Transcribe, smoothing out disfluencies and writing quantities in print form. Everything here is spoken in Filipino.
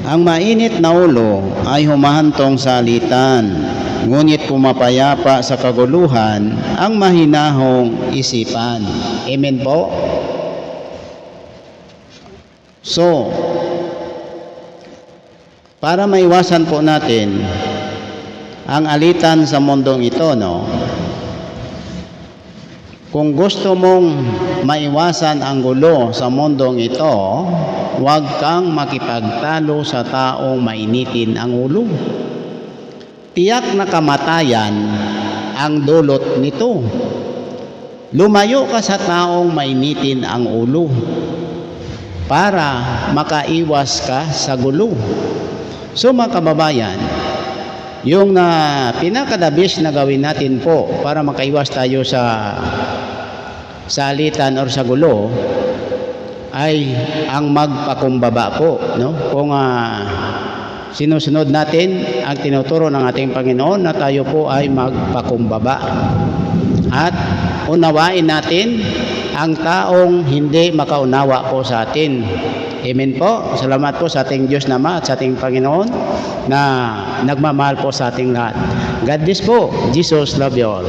Ang mainit na ulo ay humahantong sa alitan, ngunit pumapayapa sa kaguluhan ang mahinahong isipan. Amen po? So, para maiwasan po natin ang alitan sa mundong ito, no? Kung gusto mong maiwasan ang gulo sa mundong ito, huwag kang makipagtalo sa taong mainitin ang ulo. Tiyak na kamatayan ang dulot nito. Lumayo ka sa taong mainitin ang ulo para makaiwas ka sa gulo. So mga kababayan, yung pinakadabis na gawin natin po para makaiwas tayo sa alitan or sa gulo ay ang magpakumbaba po, no? Kung sinusunod natin ang tinuturo ng ating Panginoon na tayo po ay magpakumbaba at unawain natin ang taong hindi makaunawa po sa atin. Amen po. Salamat po sa ating Diyos na Ama at sa ating Panginoon na nagmamahal po sa ating lahat. God bless po. Jesus love you all.